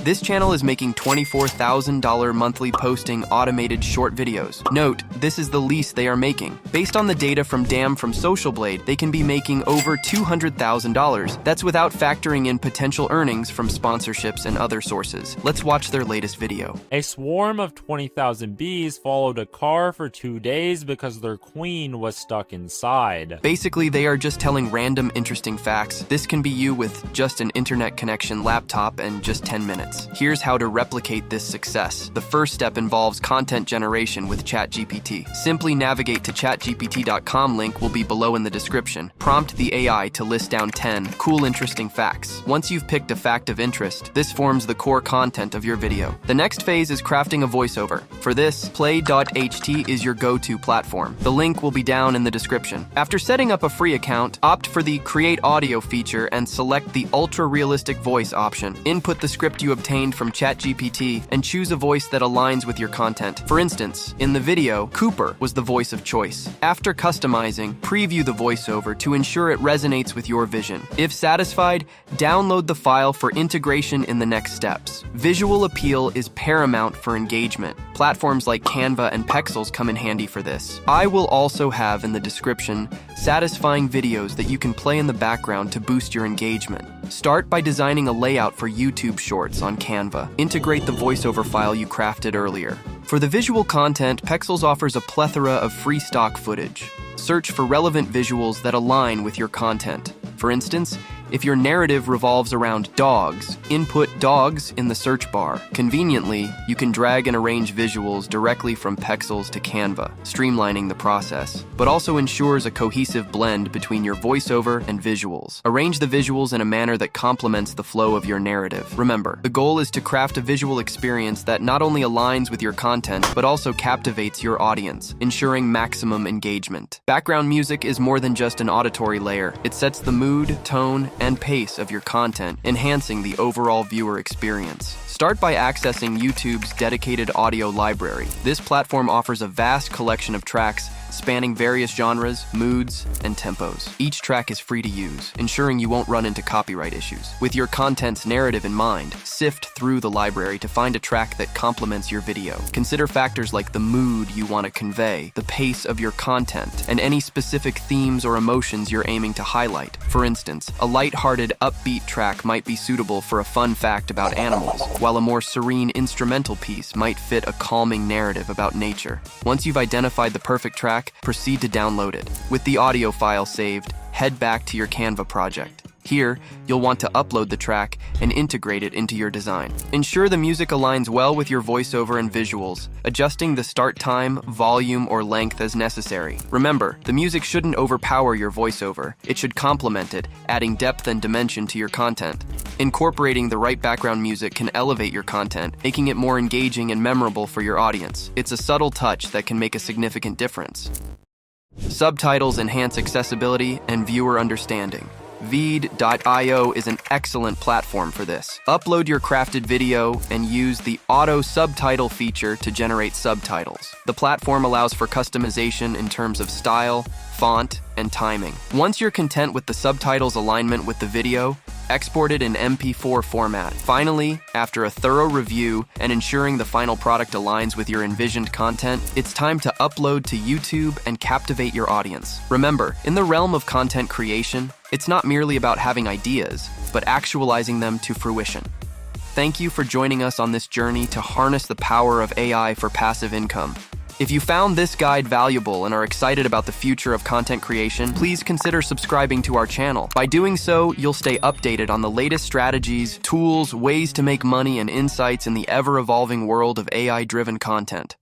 This channel is making $24,000 monthly posting automated short videos. Note, this is the least they are making. Based on the data from Dan from Social Blade, they can be making over $200,000. That's without factoring in potential earnings from sponsorships and other sources. Let's watch their latest video. A swarm of 20,000 bees followed a car for 2 days because their queen was stuck inside. Basically, they are just telling random interesting facts. This can be you with just an internet connection, laptop, and just 10 minutes. Here's how to replicate this success. The first step involves content generation with ChatGPT. Simply navigate to chatgpt.com, link will be below in the description. Prompt the AI to list down 10 cool, interesting facts. Once you've picked a fact of interest, this forms the core content of your video. The next phase is crafting a voiceover. For this, play.ht is your go-to platform. The link will be down in the description. After setting up a free account, opt for the Create Audio feature and select the ultra-realistic voice option. Input the script you obtained from ChatGPT and choose a voice that aligns with your content. For instance, in the video, Cooper was the voice of choice. After customizing, preview the voiceover to ensure it resonates with your vision. If satisfied, download the file for integration in the next steps. Visual appeal is paramount for engagement. Platforms like Canva and Pexels come in handy for this. I will also have in the description satisfying videos that you can play in the background to boost your engagement. Start by designing a layout for YouTube Shorts on Canva. Integrate the voiceover file you crafted earlier. For the visual content, Pexels offers a plethora of free stock footage. Search for relevant visuals that align with your content. For instance, if your narrative revolves around dogs, input dogs in the search bar. Conveniently, you can drag and arrange visuals directly from Pexels to Canva, streamlining the process, but also ensures a cohesive blend between your voiceover and visuals. Arrange the visuals in a manner that complements the flow of your narrative. Remember, the goal is to craft a visual experience that not only aligns with your content, but also captivates your audience, ensuring maximum engagement. Background music is more than just an auditory layer. It sets the mood, tone, and pace of your content, enhancing the overall viewer experience. Start by accessing YouTube's dedicated audio library. This platform offers a vast collection of tracks spanning various genres, moods, and tempos. Each track is free to use, ensuring you won't run into copyright issues. With your content's narrative in mind, sift through the library to find a track that complements your video. Consider factors like the mood you want to convey, the pace of your content, and any specific themes or emotions you're aiming to highlight. For instance, a light-hearted, upbeat track might be suitable for a fun fact about animals, while a more serene instrumental piece might fit a calming narrative about nature. Once you've identified the perfect track, proceed to download it. With the audio file saved, head back to your Canva project. Here, you'll want to upload the track and integrate it into your design. Ensure the music aligns well with your voiceover and visuals, adjusting the start time, volume, or length as necessary. Remember, the music shouldn't overpower your voiceover. It should complement it, adding depth and dimension to your content. Incorporating the right background music can elevate your content, making it more engaging and memorable for your audience. It's a subtle touch that can make a significant difference. Subtitles enhance accessibility and viewer understanding. Veed.io is an excellent platform for this. Upload your crafted video and use the auto subtitle feature to generate subtitles. The platform allows for customization in terms of style, font, and timing. Once you're content with the subtitles alignment with the video, export it in MP4 format. Finally, after a thorough review and ensuring the final product aligns with your envisioned content, it's time to upload to YouTube and captivate your audience. Remember, in the realm of content creation, it's not merely about having ideas, but actualizing them to fruition. Thank you for joining us on this journey to harness the power of AI for passive income. If you found this guide valuable and are excited about the future of content creation, please consider subscribing to our channel. By doing so, you'll stay updated on the latest strategies, tools, ways to make money, and insights in the ever-evolving world of AI-driven content.